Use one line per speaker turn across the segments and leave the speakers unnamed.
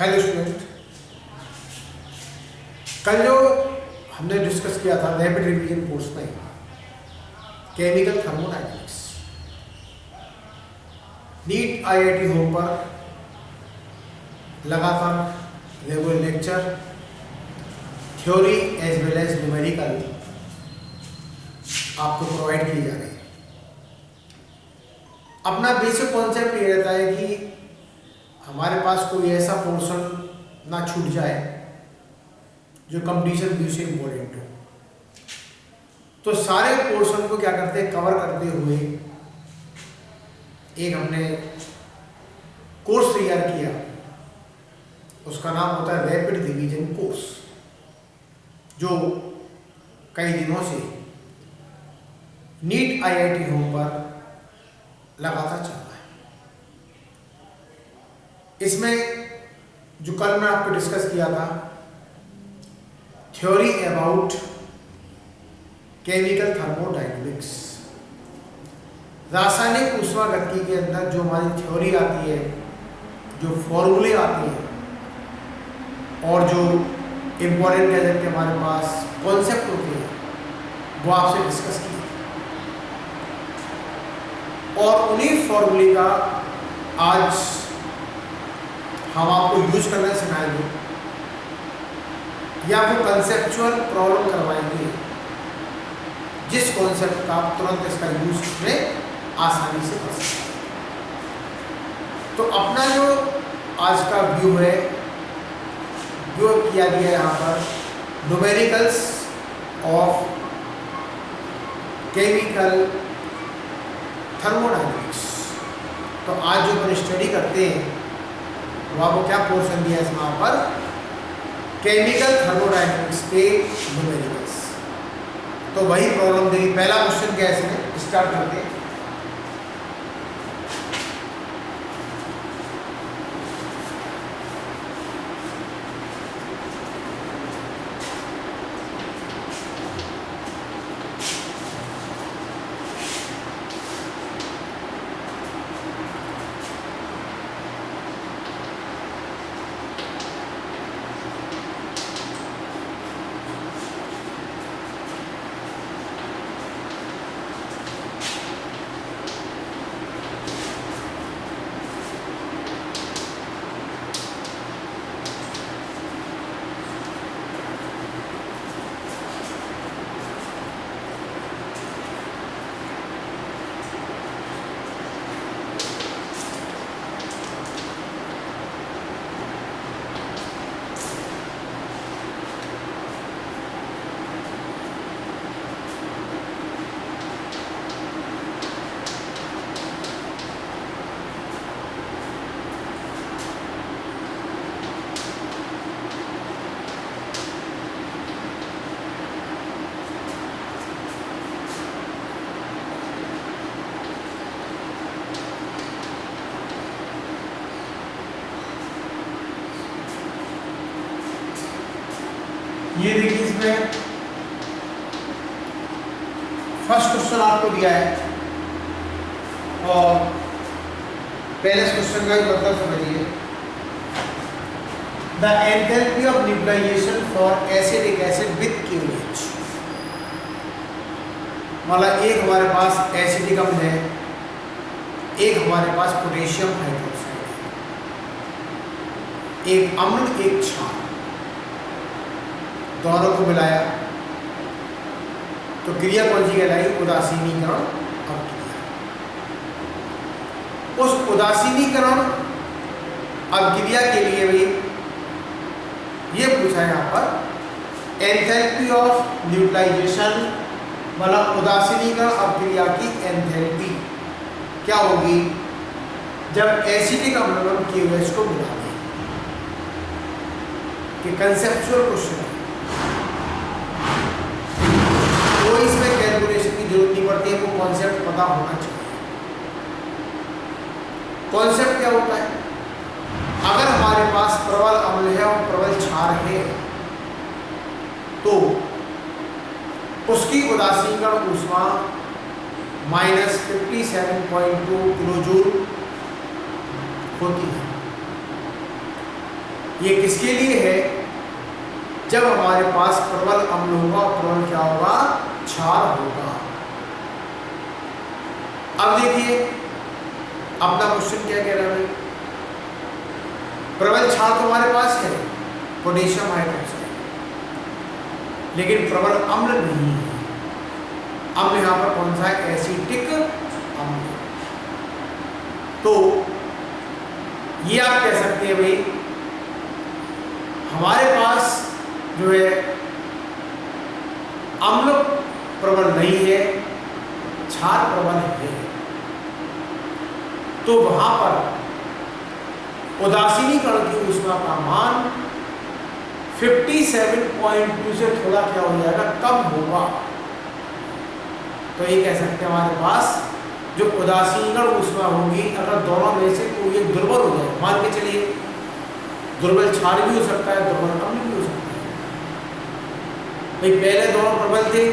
Hello student, कल जो हमने डिस्कस किया था रैपिड रिवीजन कोर्स में chemical thermodynamics, NEET IIT home पर लगातार regular lecture, theory as well as numerical आपको प्रोवाइड किए जा रहे हैं। अपना बेसिक कॉन्सेप्ट ये रहता है कि हमारे पास कोई ऐसा पोर्शन ना छूट जाए जो कंपटीशन व्यू से इम्पोर्टेंट हो। तो सारे पोर्शन को क्या करते हैं, कवर करते हुए एक हमने कोर्स तैयार किया, उसका नाम होता है रैपिड रिवीजन कोर्स, जो कई दिनों से नीट आईआईटी होम पर लगातार चल रहा है। इसमें जो कल मैं आपको डिस्कस किया था, थ्योरी अबाउट केमिकल थर्मोडायनेमिक्स, रासायनिक ऊष्मागतिकी के अंदर जो हमारी थ्योरी आती है, जो फॉर्मूले आते हैं और जो इम्पोर्टेंट कह सकते हैं हमारे पास कॉन्सेप्ट होते हैं, वो आपसे डिस्कस किए और उन्हीं फॉर्मूले का आज हम आपको यूज करना सिखाएंगे या वो कंसेप्चुअल प्रॉब्लम करवाएंगे जिस कॉन्सेप्ट का आप तुरंत इसका यूज में आसानी से कर सकते हैं। तो अपना जो आज का व्यू है, जो किया गया है यहाँ पर न्यूमेरिकल्स ऑफ केमिकल थर्मोडायनेमिक्स। तो आज जो अपन स्टडी करते हैं वो आपको क्या पोर्शन दिया है इसमें यहाँ पर, केमिकल थर्मोडायनेमिक्स के न्यूमेरिकल्स। तो वही प्रॉब्लम देगी। पहला क्वेश्चन क्या है, इसमें स्टार्ट करते हैं। ये देखिए, इसमें फर्स्ट क्वेश्चन आपको दिया है और पहले क्वेश्चन का ही मतलब समझिए। The enthalpy of neutralization for acidic acid with QH। मतलब एक हमारे पास एसिडिक अम्ल है, एक हमारे पास पोटेशियम हाइड्रोक्साइड है, एक अम्ल एक क्षार, दोनों को मिलाया तो क्रिया कौन सी कहलाई, उदासीनीकरण अभिक्रिया। उस उदासीनीकरण अभिक्रिया के लिए भी ये पूछा है यहाँ पर एंथैल्पी ऑफ न्यूट्रलाइजेशन, मतलब उदासीनीकरण अभिक्रिया की एंथैल्पी क्या होगी जब एसिडिक अम्ल में QH को मिला दें। कि कंसेप्चुअल क्वेश्चन है, कोई इसमें कैलकुलेशन की जरूरत नहीं पड़ती है, वो कॉन्सेप्ट पता होना चाहिए। कॉन्सेप्ट क्या होता है, अगर हमारे पास प्रबल अम्ल है और प्रबल क्षार है तो उसकी उदासीनीकरण ऊष्मा -57.2 किलो जूल होती है। ये किसके लिए है? जब हमारे पास प्रबल अम्ल होगा और प्रबल क्या होगा? क्षार होगा। अब देखिए अपना क्वेश्चन क्या कह रहा है। प्रबल क्षार तो हमारे पास है, पोटेशियम हाइड्रोक्साइड, लेकिन प्रबल अम्ल नहीं है। अम्ल यहां पर कौन सा है? एसिटिक अम्ल। तो ये आप कह सकते हैं भाई हमारे पास जो है अम्ल प्रबल नहीं है, क्षार प्रबल है। तो वहां पर उदासीनीकरण की ऊष्मा का मान 57.2 से थोड़ा क्या हो जाएगा? कम होगा। तो ये कह सकते हैं हमारे पास जो उदासीनीकरण ऊष्मा होगी, अगर दोनों में से कोई एक दुर्बल हो जाए, मान के चलिए दुर्बल क्षार भी हो सकता है, दुर्बल अम्ल भी हो सकता है। भाई पहले दोनों प्रबल थे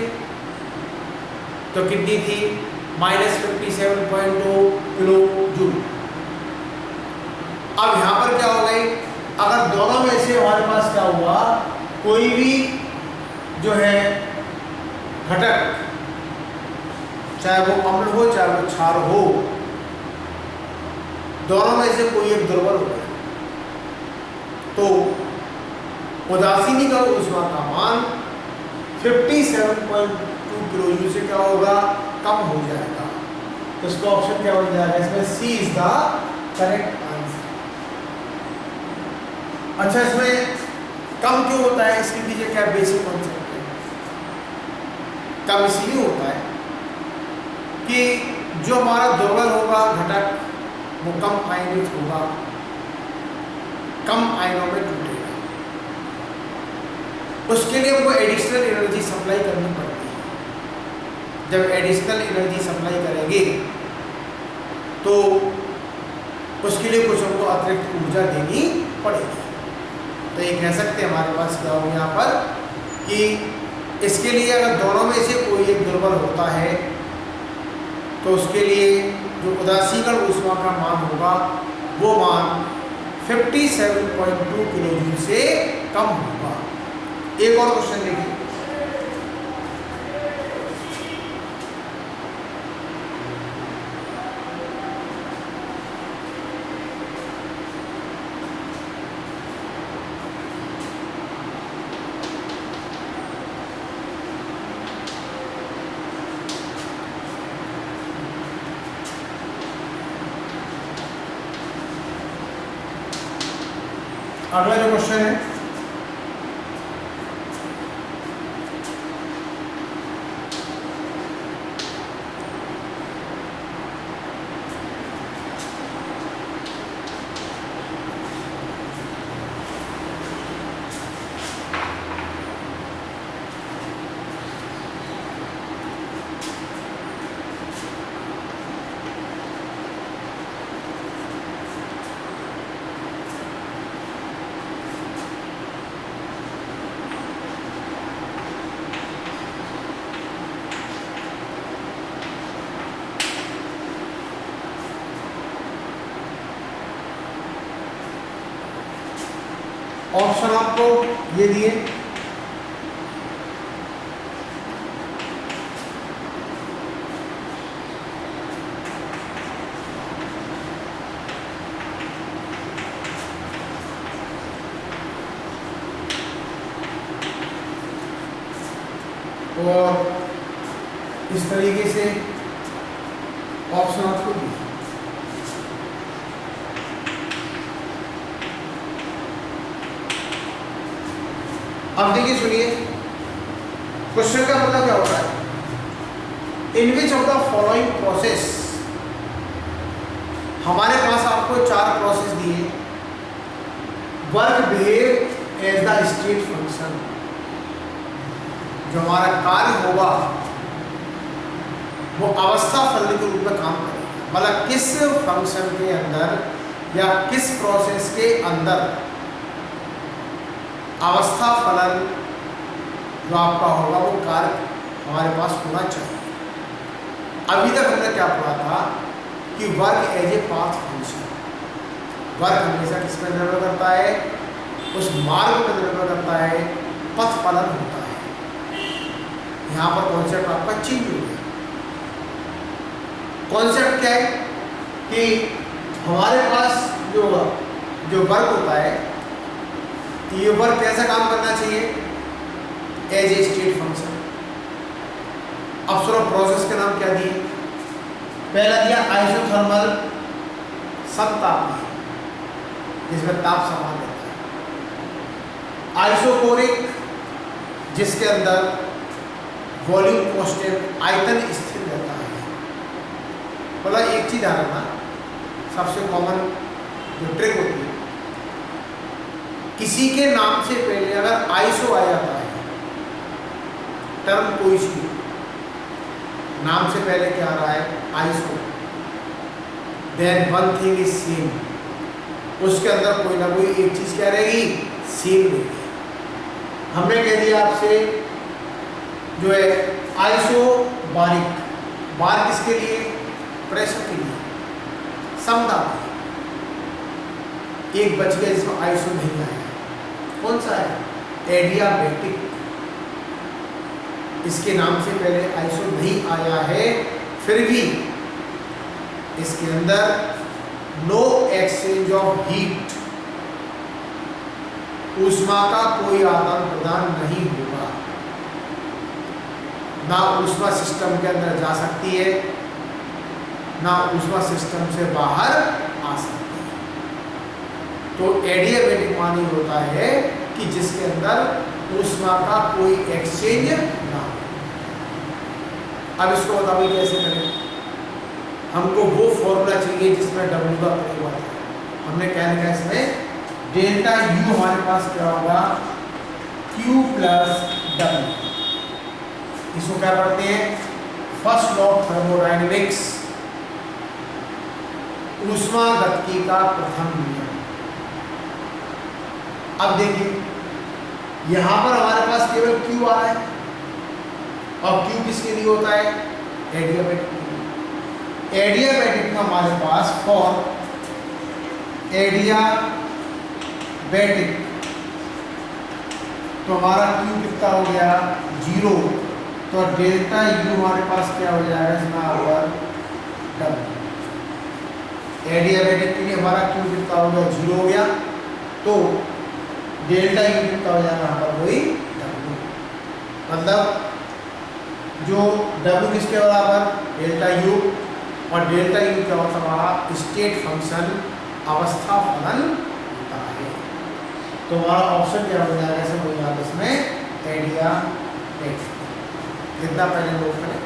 तो कितनी थी? -57.2 किलो जूल। अब यहां पर क्या हो गई? अगर दोनों में से हमारे पास क्या हुआ? कोई भी जो है घटक, चाहे वो अम्ल हो चाहे वो क्षार हो, दोनों में से कोई एक दुर्बल हो गया तो उदासीनीकरण ऊष्मा का मान 57.2 किलो जूल से क्या होगा? कम हो जाएगा। तो इसका ऑप्शन क्या बन जाएगा? इसमें सी इज द करेक्ट आंसर। अच्छा, इसमें कम क्यों होता है? इसके पीछे क्या बेसिक कॉन्सेप्ट है? कम इसलिए होता है कि जो हमारा दुर्बल होगा घटक वो कम आयनित होगा, कम आयनों में टूटेगा। उसके लिए हमको एडिशनल एनर्जी सप्लाई करनी पड़ती है। जब एडिशनल एनर्जी सप्लाई करेंगे तो उसके लिए कुछ हमको अतिरिक्त ऊर्जा देनी पड़ेगी। तो ये कह सकते हैं हमारे पास क्या हो यहाँ पर कि इसके लिए अगर दोनों में से कोई एक दुर्बल होता है तो उसके लिए जो उदासीकरण ऊष्मा का मान होगा वो मान 57.2 किलो जूल से कम होगा। एक और क्वेश्चन देखिए। अगला जो क्वेश्चन है ऑप्शन आपको ये दिए, और इस तरीके से ऑप्शन आपको दिए। अब देखिए सुनिए, क्वेश्चन का मतलब क्या होता है? In which of the following process, हमारे पास आपको 4 प्रोसेस दिए, work behave as the state function, जो हमारा कार्य होगा वो अवस्था फलन के रूप में काम करेगा। मतलब किस फंक्शन के अंदर या किस प्रोसेस के अंदर अवस्था फलन जो आपका होगा वो कार्य हमारे पास होना चाहिए। अभी तक हमने क्या पढ़ा था कि work as a path function, work हमेशा किस पर निर्भर करता है? उस मार्ग पर निर्भर करता है, पथ फलन होता है। यहाँ पर कॉन्सेप्ट आपका चेंज हो गया। कॉन्सेप्ट क्या है कि हमारे पास जो वर्क होता है, ये वर्क कैसा काम करना चाहिए, एज ए स्टेट फंक्शन। अब सुनो प्रोसेस के नाम क्या दिए, पहला दिया आइसोथर्मल समतापीय, जिसमें ताप समान रहता है। आइसोकोरिक, जिसके अंदर वॉल्यूम कांस्टेंट, आयतन स्थिर रहता है। मतलब एक चीज ध्यान रखना, सबसे कॉमन जो ट्रिक होती है, किसी के नाम से पहले अगर आइसो आ जाता है, टर्म कोई सी नाम से पहले क्या आ रहा है, iso, then one thing is same, उसके अंदर कोई ना कोई एक चीज क्या रहेगी, सेम रहेगी। हमने कह दिया आपसे जो है आइसो बारिक, बार किसके लिए, प्रेशर के लिए, समतापीय। एक बच गया जिसमें आइसो नहीं आया, कौन सा है, एडियाबैटिक। इसके नाम से पहले आइसो नहीं आया है, फिर भी इसके अंदर नो एक्सचेंज ऑफ हीट, ऊष्मा का कोई आदान प्रदान नहीं होगा, ना ऊष्मा सिस्टम के अंदर जा सकती है, ना ऊष्मा सिस्टम से बाहर आ सकती है। तो एडियाबैटिक मानी होता है कि जिसके अंदर ऊष्मा का कोई एक्सचेंज ना हो। अब इसको बताओ कैसे करें, हमको वो फॉर्मूला चाहिए जिसमें W का प्रयोग होता है। हमने क्या लिखा इसमें, डेल्टा U हमारे पास क्या होगा, Q प्लस W। इसको क्या पढ़ते हैं, फर्स्ट लॉ ऑफ थर्मोडायनेमिक्स, ऊष्मागतिकी का प्रथम नियम। अब देखिए यहां पर हमारे पास केवल Q आ रहा है, और Q किसके लिए होता है, एडियाबैटिक। एडियाबैटिक का हमारे पास फॉर एडियाबैटिक, तो हमारा Q कितना हो गया, 0। तो डेल्टा U हमारे पास क्या हो जाएगा, इसमें ओवर W। एडियाबैटिक के लिए हमारा Q कितना हो गया, 0 हो गया, तो डेल्टा U कितना हो जाएगा, हमारा वही W। मतलब जो W किसके बराबर, डेल्टा U, और डेल्टा U क्या होता है, हमारा स्टेट फंक्शन, अवस्था फलन होता है। तो हमारा ऑप्शन क्या हो जाएगा, ऐसे हो जाएगा इसमें एडियाबैटिक। जितना पहले नोट करें,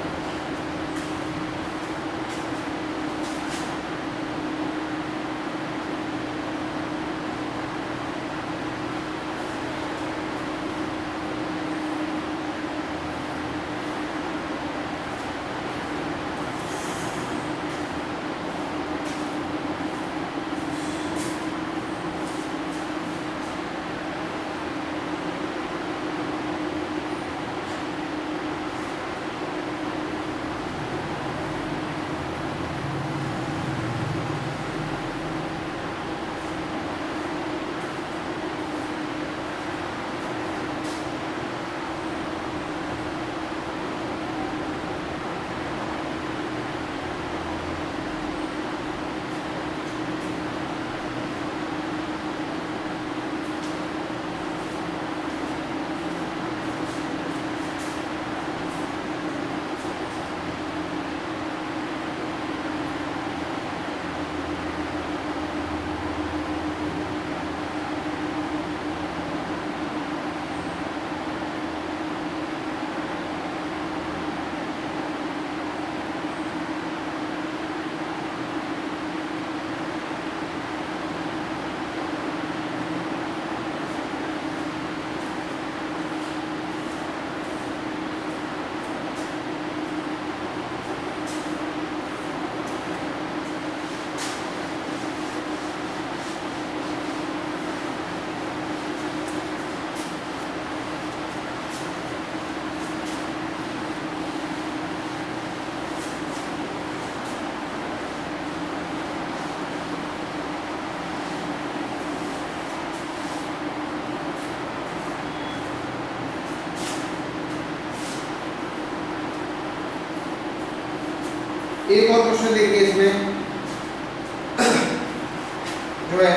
एक और क्वेश्चन देखिए इसमें जो है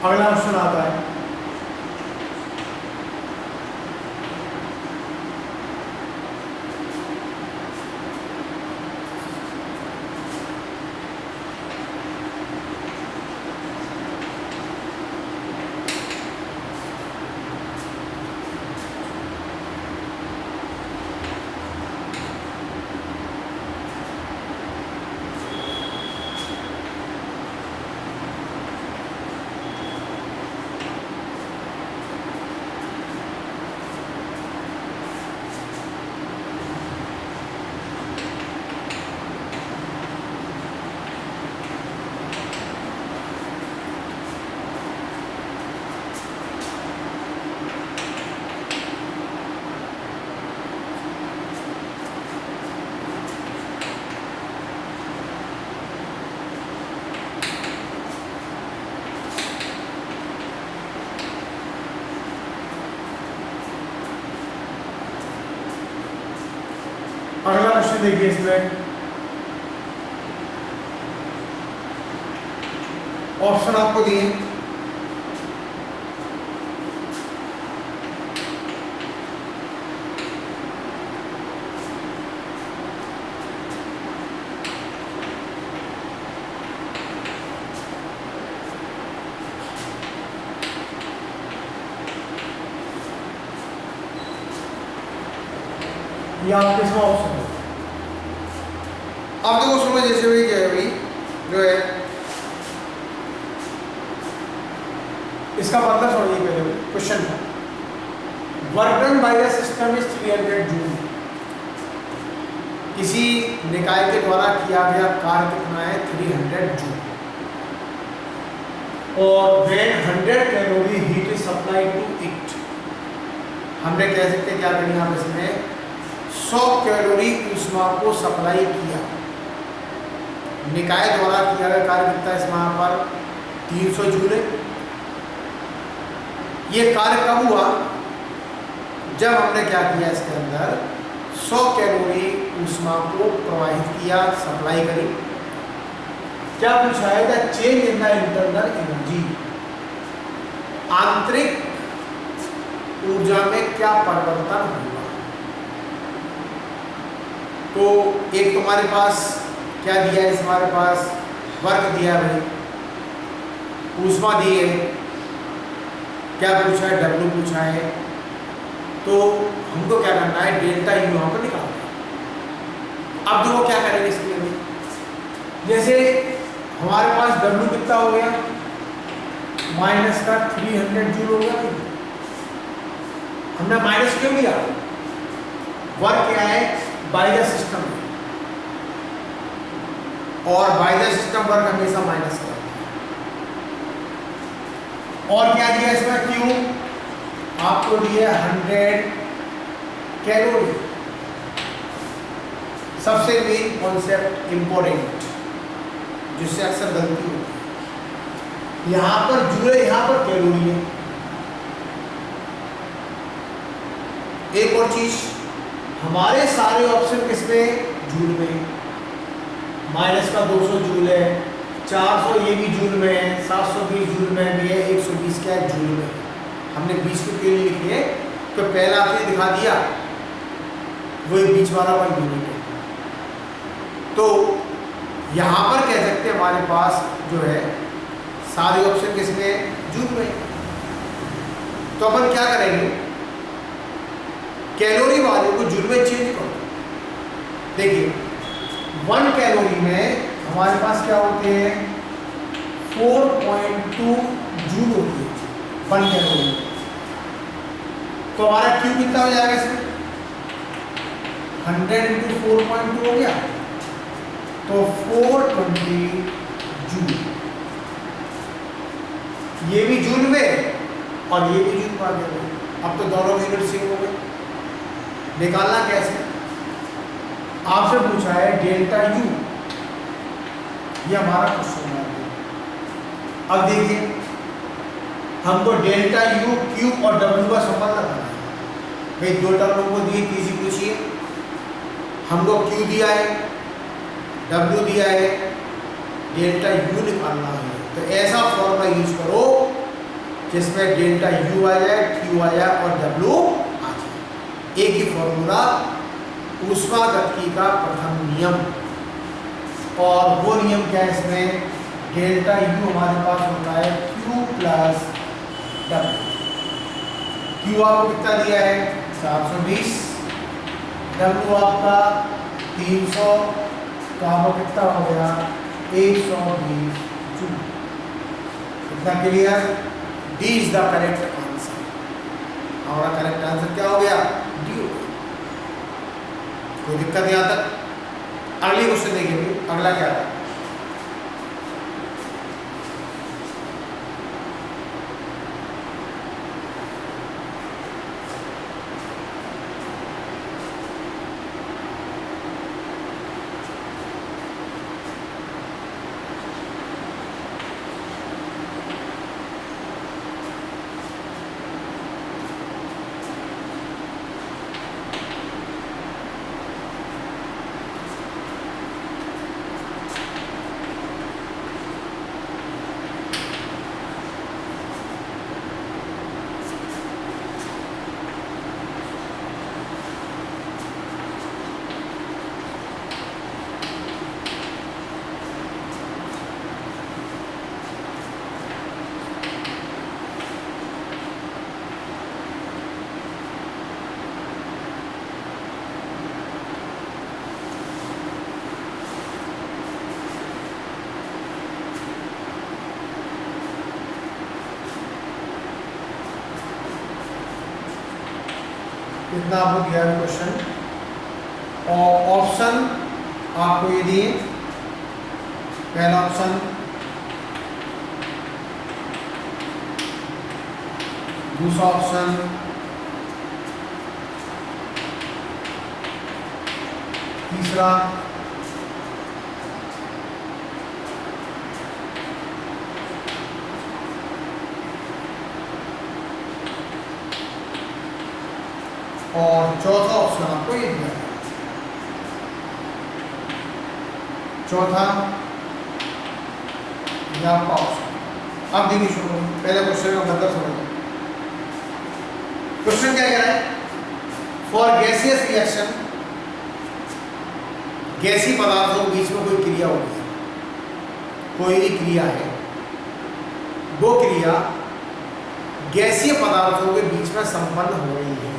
अगला क्वेश्चन आता है अगला क्वेश्चन देखिए इसमें ऑप्शन आपको दिए या किसमें ऑप्शन है। अब देखो समझ जैसे भी क्या है भाई जो है इसका मतलब समझिए पहले क्वेश्चन था work done by the system is 300 joule. किसी निकाय के द्वारा किया गया कार्य कितना है 300 जूल और when 100 calorie heat is supplied to it. हमने कह सकते हैं क्या करेंगे हम इसमें 100 कैलोरी ऊष्मा को सप्लाई किया। निकाय द्वारा किया गया कार्य कितना है इसमें यहाँ पर 300 जूल है। ये कार्य कब हुआ जब हमने क्या किया इसके अंदर 100 कैलोरी ऊष्मा को प्रवाहित किया सप्लाई करी। क्या पूछा है the change in the internal energy आंतरिक ऊर्जा में क्या परिवर्तन हुआ। तो एक तुम्हारे पास क्या दिया है हमारे पास वर्क दिया भाई ऊष्मा दी है क्या पूछा है डब्ल्यू पूछा है तो हमको क्या करना है डेल्टा यू यहाँ पर निकालना है। अब देखो क्या करेंगे इसके लिए जैसे हमारे पास डब्ल्यू कितना हो गया माइनस का 300 जूल हो गया। हमने माइनस क्यों लिया वर्क क्या है बाय द सिस्टम और बाय द सिस्टम वर्क हमेशा माइनस का और क्या दिया इसमें क्यू आपको दिया 100 कैलोरी। सबसे मेन कॉन्सेप्ट इंपॉर्टेंट जिससे अक्सर गलती होती है यहां पर जूल है यहां पर कैलोरी है। एक और चीज हमारे सारे ऑप्शन किसमें जूल में माइनस का 200 जूल है 400 ये भी जूल में है 720 जूल में भी है 120 क्या है जूल में। हमने 20 को क्यों लिखी है तो पहला आपने दिखा दिया वही बीच वाला वही यूनिट है। तो यहाँ पर कह सकते हैं हमारे पास जो है सारे ऑप्शन किसमें जूल में। तो अपन क्या करेंगे कैलोरी वाले को जूल में चेंज करो। देखिए 1 कैलोरी में हमारे पास क्या होते हैं 4.2 जूल होती है 1 कैलोरी। तो हमारा क्यू कितना हो जाएगा इसमें 100 इंटू 4.2 हो गया तो 420 जूल। ये भी जूल में और ये भी जूल में आ गया। अब तो दोनों के यूनिट सेम हो गए। निकालना कैसे आपसे पूछा है डेल्टा यू ये हमारा क्वेश्चन है। अब देखिए हमको डेल्टा यू क्यू और डब्ल्यू का संबंध लगाना है। भाई दो टर्म को दिए, तीसरी पूछिए, हमको क्यू दिया है, डब्ल्यू दिया है, डेल्टा यू निकालना है। तो ऐसा फॉर्मूला यूज करो जिसमें डेल्टा यू आ जाए, क्यू आ जाए और डब्ल्यू आ जाए। एक ही फॉर्मूला, ऊष्मागतिकी का प्रथम नियम। और वो नियम क्या है इसमें, डेल्टा यू हमारे पास होता है क्यू प्लस डब्ल्यू। क्यू आपको कितना दिया है 420, डब्ल्यू आपका 300, तो आपको कितना हो गया 120 जूल। कितना clear? D is the correct answer. हमारा करेक्ट आंसर क्या हो गया? डी हो गया। कोई दिक्कत यहाँ तक? अगली क्वेश्चन देखेंगे, अगला क्या है? कितना आपको दिया है क्वेश्चन, और ऑप्शन आपको ये दिए। पहला ऑप्शन, दूसरा ऑप्शन, तीसरा, और चौथा ऑप्शन आपको ये दिया है। चौथा ये आपका ऑप्शन। अब देखिए शुरू, पहले क्वेश्चन का मतलब समझो। क्वेश्चन क्या कह रहा है? फॉर गैसियस रिएक्शन, गैसीय पदार्थों के बीच में कोई क्रिया होगी, कोई भी क्रिया है, वो क्रिया गैसीय पदार्थों के बीच में संपन्न हो रही है,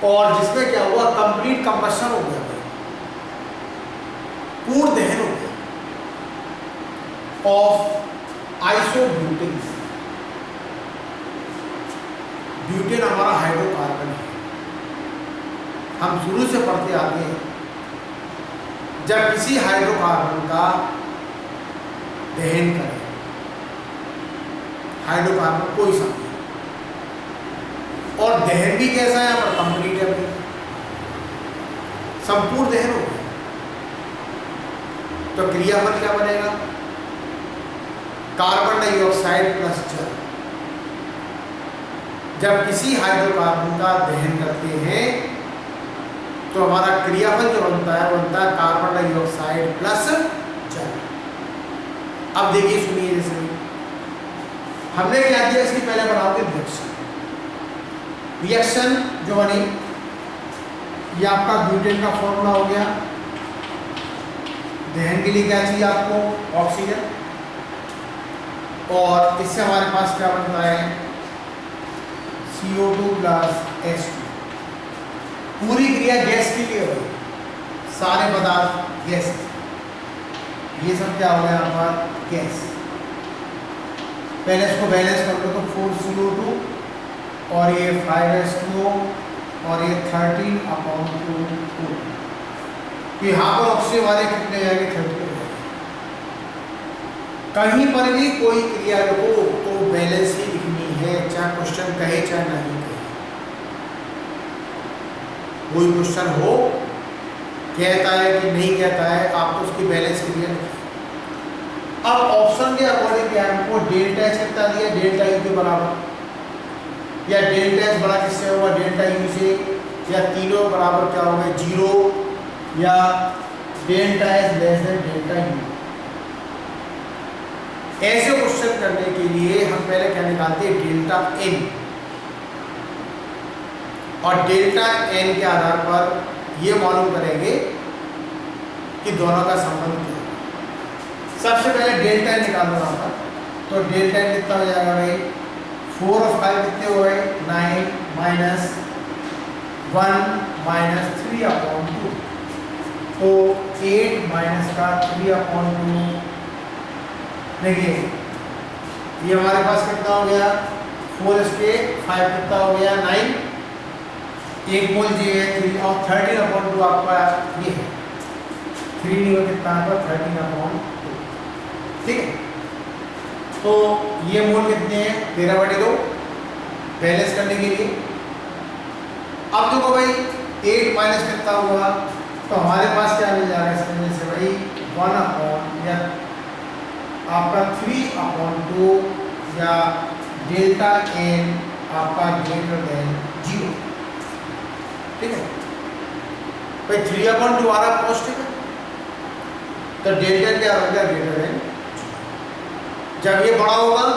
और जिसमें क्या हुआ, कंप्लीट कंबशन हो गया, पूर्ण दहन हो गया ऑफ आइसोब्यूटेन। ब्यूटेन हमारा हाइड्रोकार्बन है। हम शुरू से पढ़ते आते हैं, जब किसी हाइड्रोकार्बन का दहन करें, हाइड्रोकार्बन कोई सा, और दहन भी कैसा है, पर कंप्लीट है, संपूर्ण दहन हो गया, तो क्रियाफल क्या बनेगा? कार्बन डाइऑक्साइड प्लस जल। जब किसी हाइड्रोकार्बन का दहन करते हैं तो हमारा क्रियाफल जो बनता है कार्बन डाइऑक्साइड प्लस जल। अब देखिए, सुनिए, जैसे हमने क्या दिया, इसकी पहले बनाओगे रिएक्शन। रिएक्शन जो बनी, ये आपका ब्यूटेन का फॉर्मूला हो गया। दहन के लिए क्या चाहिए आपको? ऑक्सीजन। और इससे हमारे पास क्या बनता है? CO2 plus H2। पूरी क्रिया गैस के लिए हुई, सारे पदार्थ गैस, ये सब क्या हो गया हमारा? गैस। पहले इसको बैलेंस कर लो, तो 4CO2 और ये 5H2O और ये 13/2। यहाँ पर ऑक्सीजन वाले कितने जाएंगे? 30 हो जाएंगे। कहीं पर भी कोई क्रिया हो तो बैलेंस ही लिखनी है, चाहे क्वेश्चन कहे चाहे नहीं कहे। कोई क्वेश्चन हो, कहता है कि नहीं कहता है, आप तो उसकी बैलेंस क्रिया लिखिए। अब ऑप्शन के अकॉर्डिंग क्या है, हमको डेल्टा एच कितना दिया, डेल्टा यू के बराबर, या डेल्टा एच बड़ा किससे होगा, डेल्टा यू से, या तीनों बराबर क्या होगा, जीरो, या delta H less than delta U. ऐसे क्वेश्चन करने के लिए हम पहले क्या निकालते हैं, डेल्टा एन, और डेल्टा एन के आधार पर ये मालूम करेंगे कि दोनों का संबंध क्या है। सबसे पहले डेल्टा एन निकाल दो यहाँ पर, तो डेल्टा एन कितना हो जाएगा भाई, 4 और 5 कितने हो गए, 9 माइनस 1 माइनस 3/2, तो 8 माइनस का 3/2। देखिए ये हमारे पास कितना हो गया, 4 इसके 5 कितना हो गया, 9, एक मोल जी है 3, और 13/2 आपका ये है, 3 नहीं हो कितना है 13/2, ठीक है। तो ये मोल कितने हैं, 13/2 बैलेंस करने के लिए। अब देखो भाई 8 माइनस कितना हुआ, तो हमारे पास क्या मिल जाएगा इसमें में से भाई 1 या आपका 3/2, या डेल्टा एन आपका ग्रेटर देन 0, ठीक है भाई। 3/2 आ रहा पॉजिटिव है, तो डेल्टा एन क्या हो गया, ग्रेटर देन। जब ये बड़ा होगा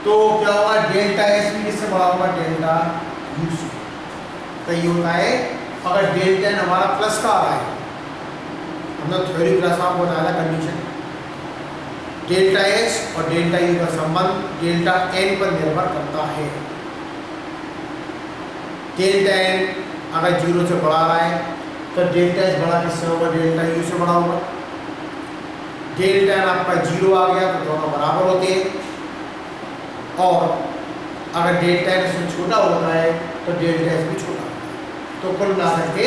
तो क्या होगा, डेल्टा एस भी इससे बड़ा होगा, डेल्टा यू से। तो ये होता है अगर डेल्टा एन हमारा प्लस का आ रहा है, हमने थ्योरी क्लास में बताया था कंडीशन, डेल्टा एच और डेल्टा यू का संबंध डेल्टा एन पर निर्भर करता है। डेल्टा एन अगर 0 से बढ़ा रहा है तो डेल्टा एच बड़ा किससे होगा, डेल्टा यू से बड़ा होगा। डेल्टा एन आपका 0 आ गया तो दोनों बराबर होते हैं, और अगर डेल्टा एन इसमें छोटा होता है तो डेल्टा एच भी छोटा होता है। तो कुल मिलाकर के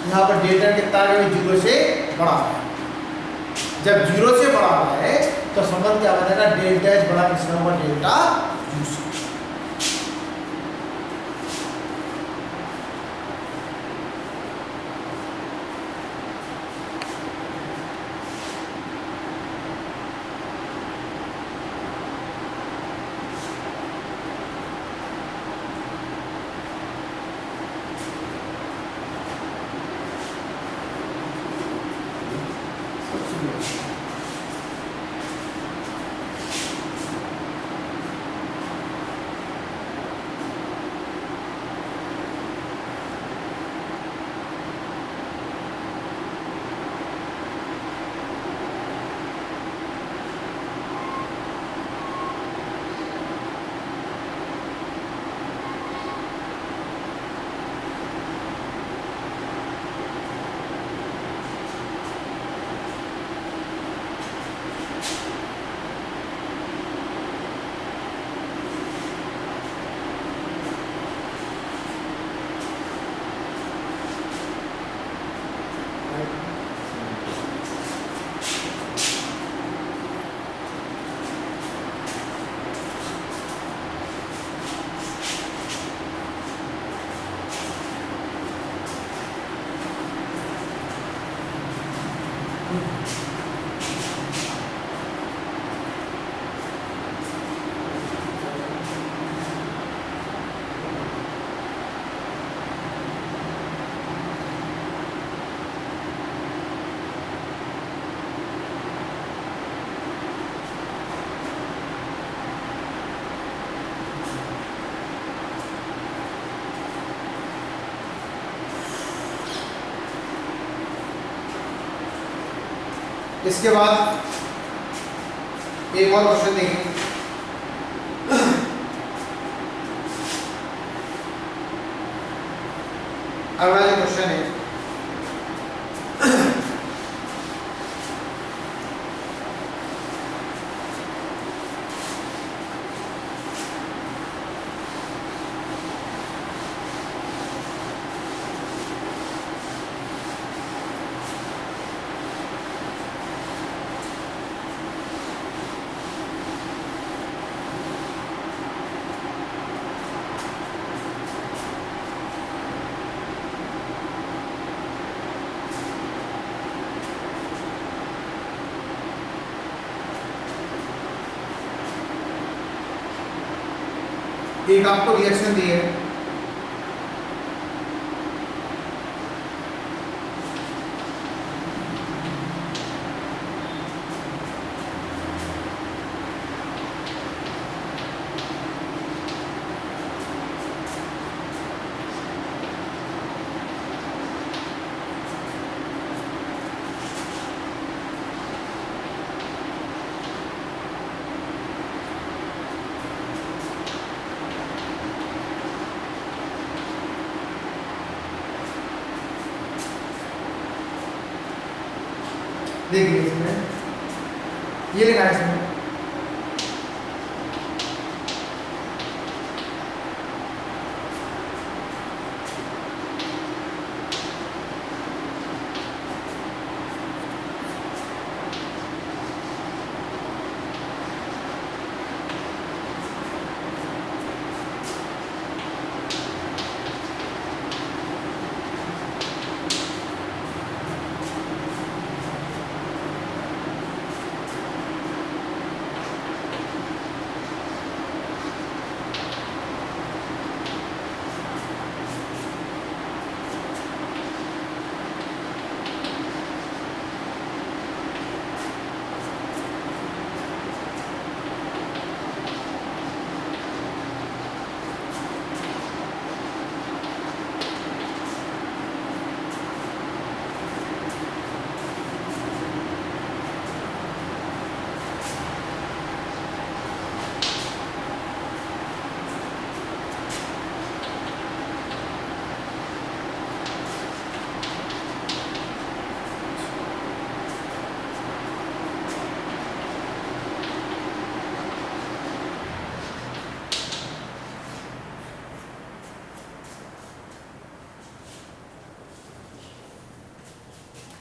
यहाँ पर डेल्टा एन कितना है, 0 से बड़ा है। जब 0 से बड़ा है तो संबंध क्या बनेगा, डेल्टा एच बड़ा किससे होगा, डेल्टा यू से। इसके बाद एक और क्वेश्चन देखें। अगला जो क्वेश्चन है एक आपको रिएक्शन दी है, देखिए इसमें ये लिखा है इसमें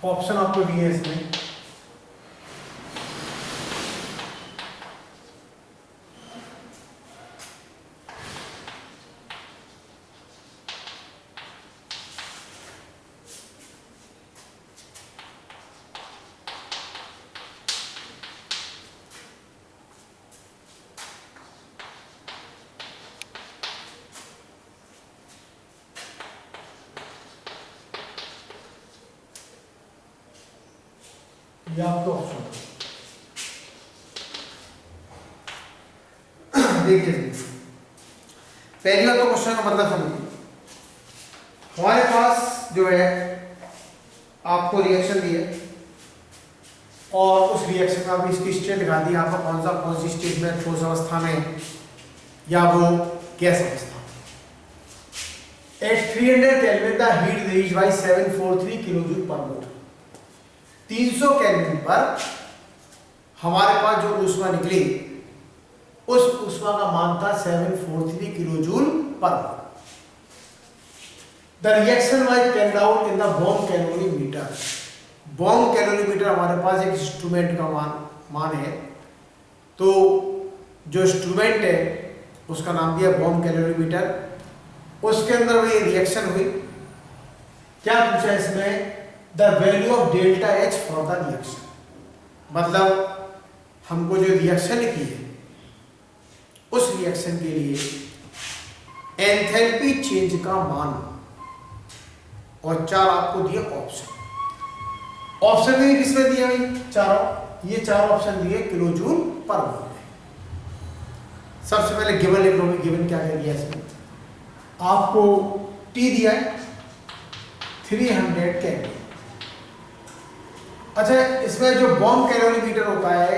ऑप्शन आपको दिए है इसमें, ये आपको ऑप्शन देखिए। पहली बात तो क्वेश्चन का मतलब समझिए, हमारे पास जो है आपको रिएक्शन दिए और उस रिएक्शन का भी इसकी स्टेट दिखा दी, आपका कौन सी स्टेट में, ठोस अवस्था में या वो गैस अवस्था। At 300 kelvin the heat reached by 743 kilojoule per mole. 300 kelvin पर हमारे पास जो ऊष्मा निकली उस ऊष्मा का मान था 743 kilojoule per mole. The reaction was carried out in the bomb calorimeter. Bomb calorimeter हमारे पास एक इंस्ट्रूमेंट का मान है, तो जो इंस्ट्रूमेंट है उसका नाम दिया बॉम कैलोरीमीटर। उसके अंदर वही रिएक्शन हुई। क्या पूछा इसमें? The value of delta H for the reaction, मतलब हमको जो रिएक्शन लिखी है उस रिएक्शन के लिए एंथैल्पी चेंज का मान, और 4 आपको दिए ऑप्शन। ऑप्शन में किसमें दिए भाई? चारों, ये 4 ऑप्शन दिए किलोजूल पर मोल में। सबसे पहले गिवन लिख लो। गिवन क्या कह दिया इसमें? आपको टी दिया है 300 केल्विन। अच्छा, इसमें जो बॉम कैलोरीमीटर होता है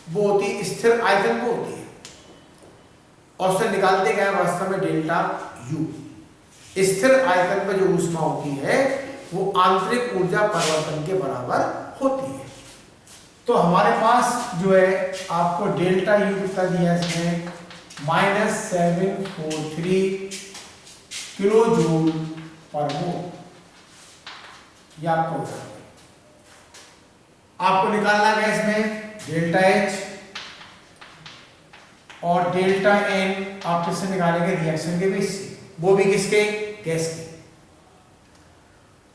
वो होती स्थिर आयतन को होती है, और उससे निकालते गए वास्तव में डेल्टा यू। स्थिर आयतन पर जो ऊष्मा होती है वो आंतरिक ऊर्जा परिवर्तन के बराबर होती है। तो हमारे पास जो है आपको डेल्टा यू कितना दिया है इसमें? -743 किलो जूल पर मोल। यह आपको निकालना है इसमें डेल्टा एच और डेल्टा एन। आप किससे निकालेंगे? रिएक्शन के बेस से, वो भी किसके? गैस के।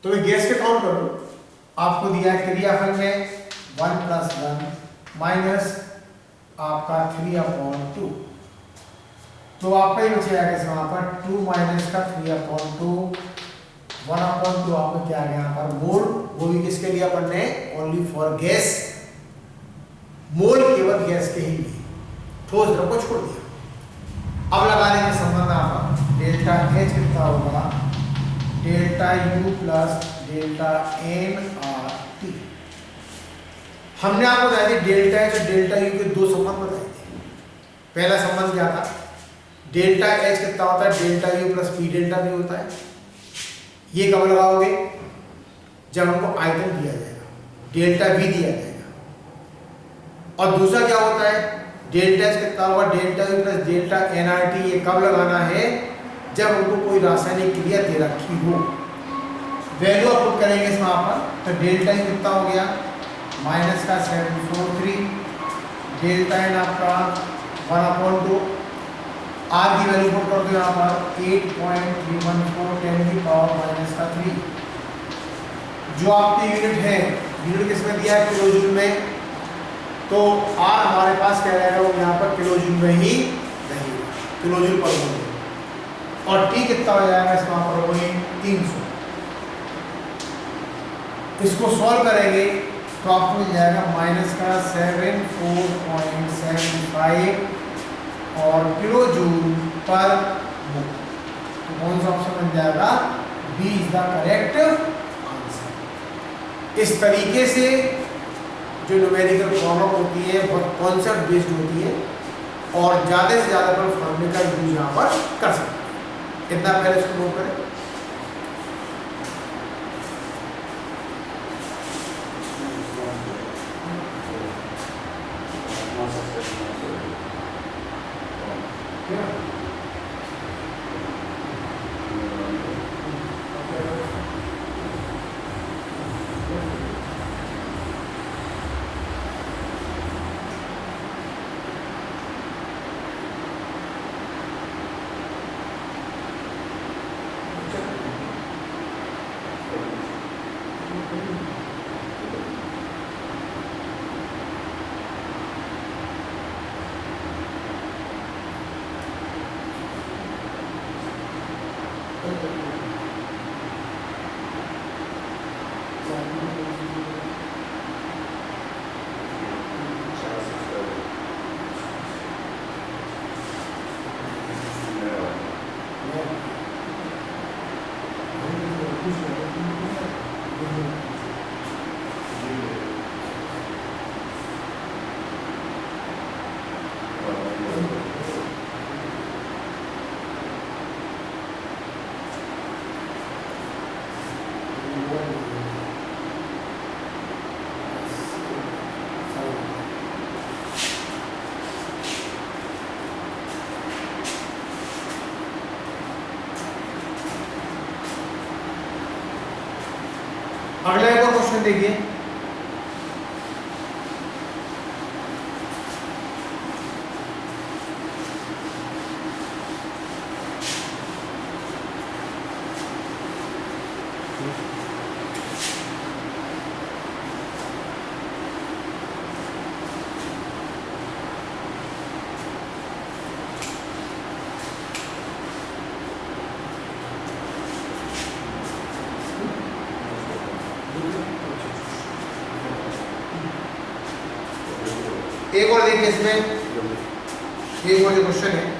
तो ये गैस के काउंट करो। आपको दिया है क्रियाफल में 1 + 1 माइनस आपका 3/2 तो आपका ही बच जाएगा इसमें वहाँ पर 2 माइनस का 3/2 1/2 आपको क्या आ गया यहाँ पर मोल, वो भी किसके लिए अपन ने ओनली फॉर गैस, मोल केवल गैस के ही लिए, ठोस द्रव को छोड़ दिया। अब लगा लेंगे संबंध यहाँ पर डेल्टा एच कितना होगा delta U plus delta N R T. हमने आपको बताया थी डेल्टा एच और डेल्टा यू के दो संबंध बताए थे। पहला संबंध क्या था, डेल्टा एच कितना होता है delta U plus P delta भी होता है। ये कब लगाओगे, जब हमको आयतन दिया जाएगा, डेल्टा वी दिया जाएगा। और दूसरा क्या होता है डेल्टा एच कितना होगा delta U plus delta N R T. ये कब लगाना है, जब हमको कोई रासायनिक क्रिया दे रखी हो। वैल्यू पुट करेंगे इसमें यहाँ पर, तो डेल्टा यू कितना हो गया माइनस का 743, डेल्टा एन आपका 1/2, आर की वैल्यू पुट कर दो यहाँ पर 8.314 10 की पावर माइनस का 3। जो आपकी यूनिट है, यूनिट किसमें दिया है किलोजूल में, तो आर हमारे पास क्या रहेगा वो यहाँ पर किलोजूल में ही रहेगा, किलोजूल पर मोल। और टी कितना हो जाएगा इसमें यहाँ पर वही 300। इसको सॉल्व करेंगे तो आपको मिल जाएगा माइनस का 74.75 और किलो जूल पर मोल। तो कौन सा ऑप्शन बन जाएगा, B is the correct answer. इस तरीके से जो न्यूमेरिकल प्रॉब्लम होती है बहुत कॉन्सेप्ट बेस्ड होती है और ज़्यादा से ज़्यादा पर फॉर्मूले का यूज यहाँ पर कर सकते हैं। इतना पहले इसको नोट करें। अगला एक और क्वेश्चन देखिए। एक और देखिए इसमें, एक और जो क्वेश्चन है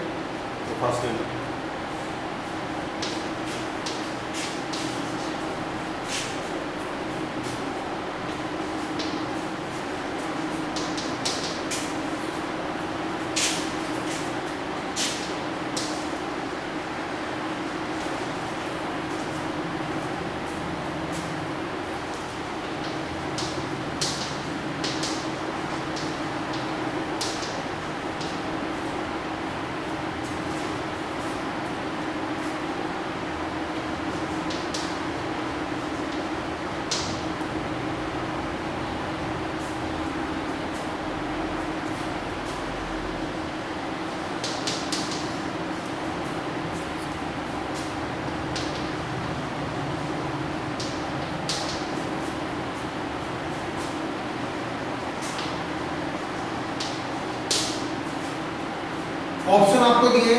ऑप्शन आपको दिए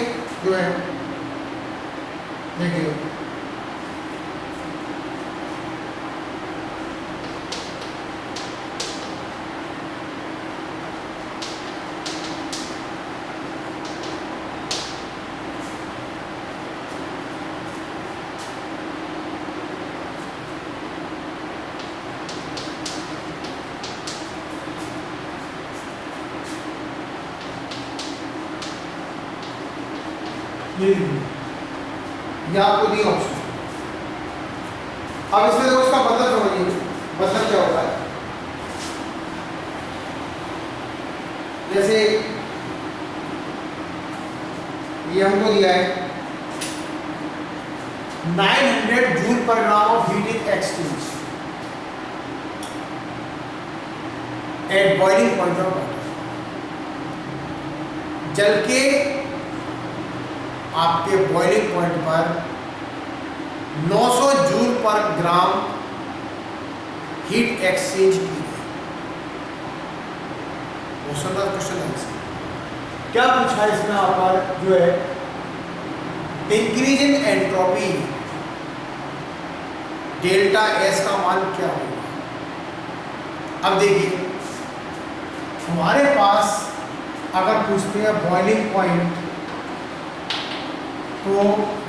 जो है देखिए ये आपको दिए ऑप्शन। अब इसमें देखो उसका मतलब समझिए, मतलब क्या होता है। जैसे ये हमको दिया है 900 joule per gram of heating exchange at boiling point of water. जल के आपके बॉइलिंग पॉइंट पर 900 जूल पर ग्राम हीट एक्सचेंज की गई। क्वेश्चन है इसमें क्या पूछा है, इसमें आप पर जो है increase in entropy delta S का मान क्या होगा। अब देखिए हमारे पास अगर पूछते हैं बॉइलिंग पॉइंट, तो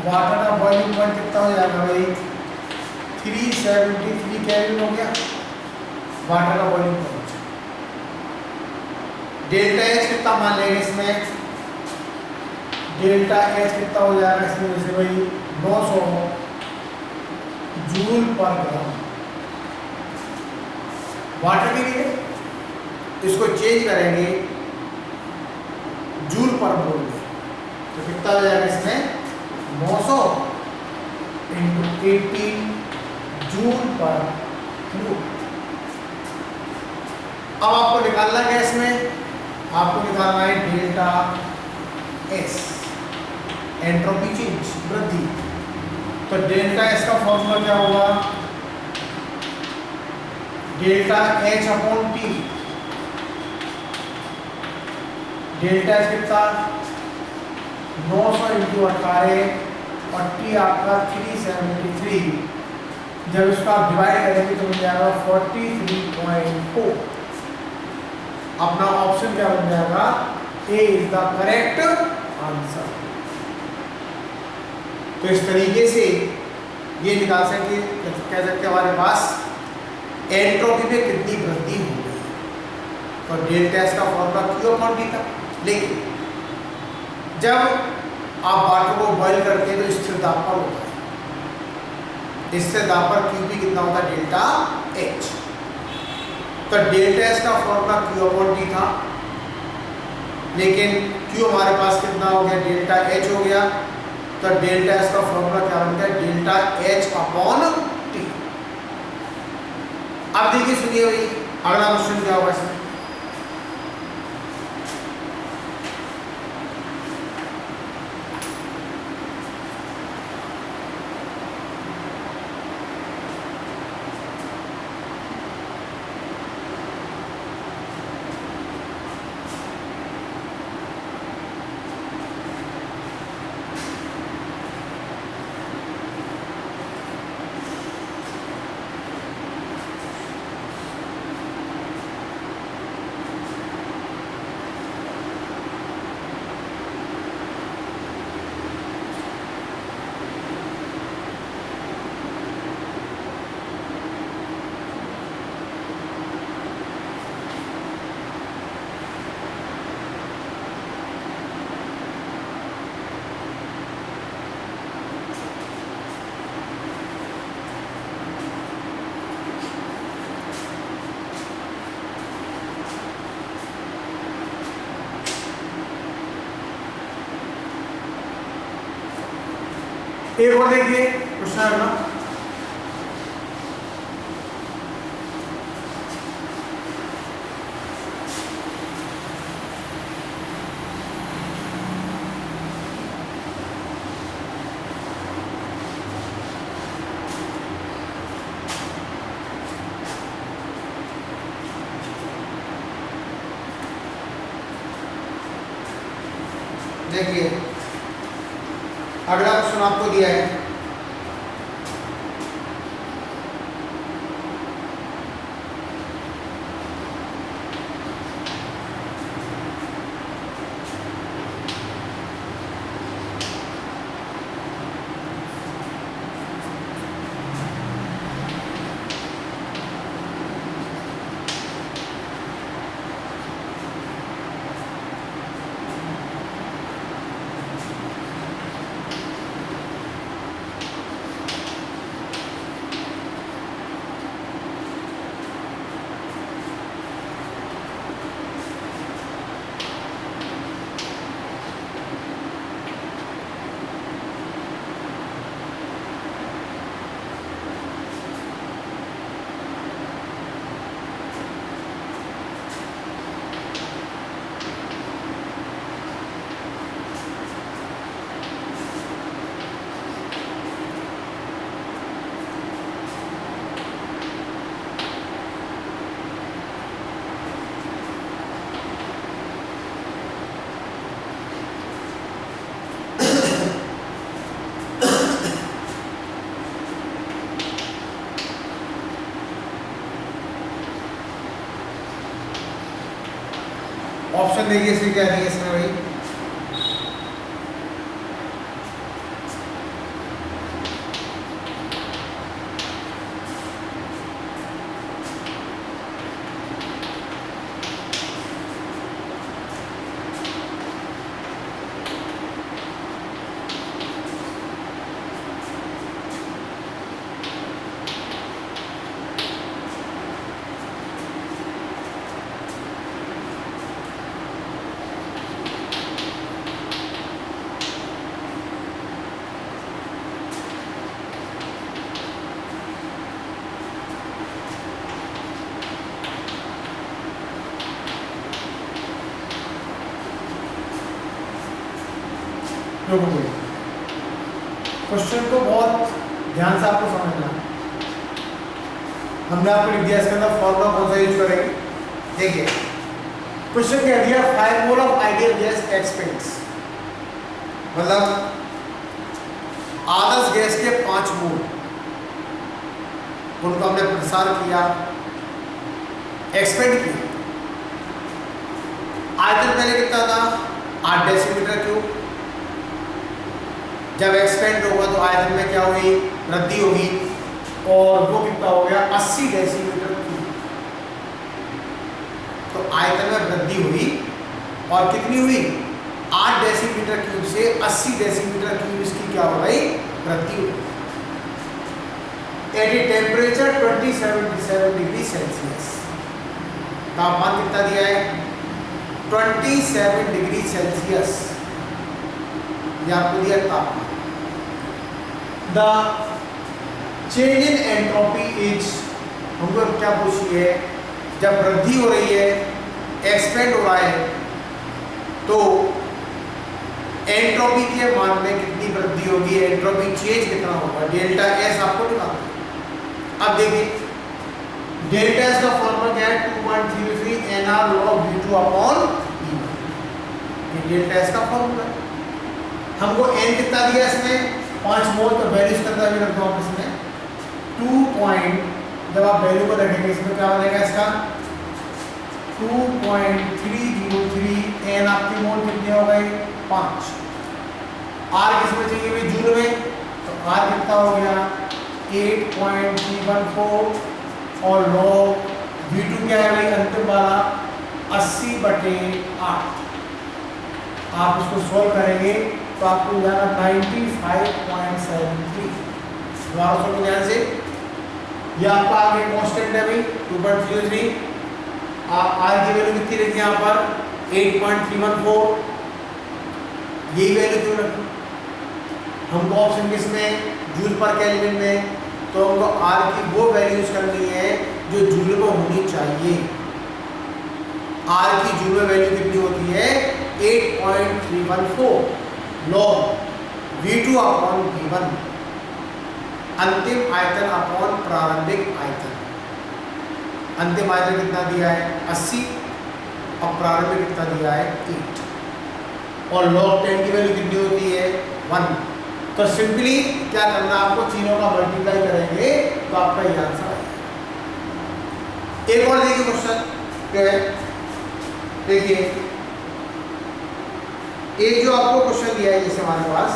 वाटर का बॉइलिंग पॉइंट कितना हो जाएगा भाई 373 केल्विन हो गया वाटर का बॉइलिंग पॉइंट। डेल्टा एच कितना मान लेंगे इसमें, डेल्टा एच कितना हो जाएगा इसमें जैसे भाई 900 जूल पर ग्राम वाटर के लिए। इसको चेंज करेंगे जूल पर मोल में, तो कितना हो जाएगा इसमें 900 × 18 जूल पर मोल। अब आपको निकालना है इसमें, आपको निकालना है डेल्टा एस एंट्रोपी चेंज वृद्धि। तो डेल्टा एस का फॉर्मूला क्या होगा, delta H upon T. Delta H कितना 900 × 18 और टी आपका 373। जब इसका आप डिवाइड करेंगे तो मिल जाएगा 43.4। अपना ऑप्शन क्या बन जाएगा, ए इज द करेक्ट आंसर। तो इस तरीके से ये निकाल सकते, कह सकते हैं हमारे पास एंट्रोपी में कितनी वृद्धि हो गई। और डेल्टा एस का फॉर्मूला क्यू अपॉन टी था, लेकिन जब आप वाटर को बॉईल करते हैं तो स्थिर दाब पर होता है। स्थिर दाब पर क्यू भी कितना होता है, डेल्टा एच। तो डेल्टा एस का फॉर्मूला क्यू अपॉन टी था, लेकिन क्यू हमारे पास कितना हो गया, डेल्टा एच हो गया। तो डेल्टा एस का फॉर्मूला क्या बन गया, डेल्टा एच अपॉन टी। अब देखिए सुनिए भाई अगला क्वेश्चन क्या होगा इसमें। एक और देखिए क्वेश्चन है ना, देखिए अगला क्वेश्चन आपको दिया है, ऑप्शन देखिए इसमें क्या दिया इसमें भाई, क्वेश्चन को बहुत ध्यान से आपको समझना है। हमने आपको लिख दिया इसके अंदर फॉर्मूला कौन सा यूज करेंगे। देखिए क्वेश्चन कह दिया 5 mole of ideal gas expends, मतलब आदर्श गैस के 5 मोल उनको हमने प्रसार किया, एक्सपेंड किया। आयतन पहले कितना था 8 डेसीमीटर क्यूब, जब एक्सपेंड होगा तो आयतन में क्या होगी वृद्धि होगी, और वो कितना हो गया 80 डेसीमीटर क्यूब। तो आयतन में वृद्धि हुई और कितनी हुई 8 डेसीमीटर क्यूब से 80 डेसीमीटर क्यूब इसकी क्या हो गई वृद्धि हुई। At a temperature 27 degree Celsius, तापमान कितना दिया है 27 डिग्री सेल्सियस, ये आपको दिया तापमान। The change in entropy is, हमको क्या पूछी है, जब वृद्धि हो रही है एक्सपेंड हो रहा है तो एंट्रोपी के मान में कितनी वृद्धि होगी, एंट्रोपी चेंज कितना होगा, डेल्टा एस आपको निकालना है। अब देखिए डेल्टा एस का फॉर्मूला क्या है 2.33 nr log v2 upon v1, ये डेल्टा एस का फॉर्मूला है। हमको n कितना दिया इसमें 5 मोल, तो वैल्यू इसके अंदर भी रख दो आप इसमें 2. जब आप वैल्यू को रखेंगे इसमें क्या बनेगा इसका 2.303 n आपकी मोल कितनी हो गई 5। r किसमें चाहिए भाई जूल में, तो r कितना हो गया 8.314 और log v2 क्या है भाई अंतिम वाला 80/8। आप इसको सोल्व करेंगे तो आपको जाना 95.73। दोबारा सोचो ध्यान से, ये आपका आगे कांस्टेंट है भाई 2.33, आर की वैल्यू कितनी रखी यहाँ पर 8.314, यही वैल्यू क्यों रखी, हमको ऑप्शन किसमें जूल पर केल्विन में, तो हमको आर की वो वैल्यूज करनी है जो जूल में होनी चाहिए। आर की जूल में वैल्यू कितनी होती है 8.314 log v2 अपॉन v1, अंतिम आयतन अपॉन प्रारंभिक आयतन। अंतिम आयतन कितना दिया है 80 और प्रारंभिक कितना दिया है 8, और log 10 की वैल्यू कितनी होती है 1, तो सिंपली क्या करना, आपको तीनों का मल्टीप्लाई करेंगे तो आपका ये आंसर आएगा। एक और देखिए क्वेश्चन जो है, देखिए एक जो आपको क्वेश्चन दिया है जैसे हमारे पास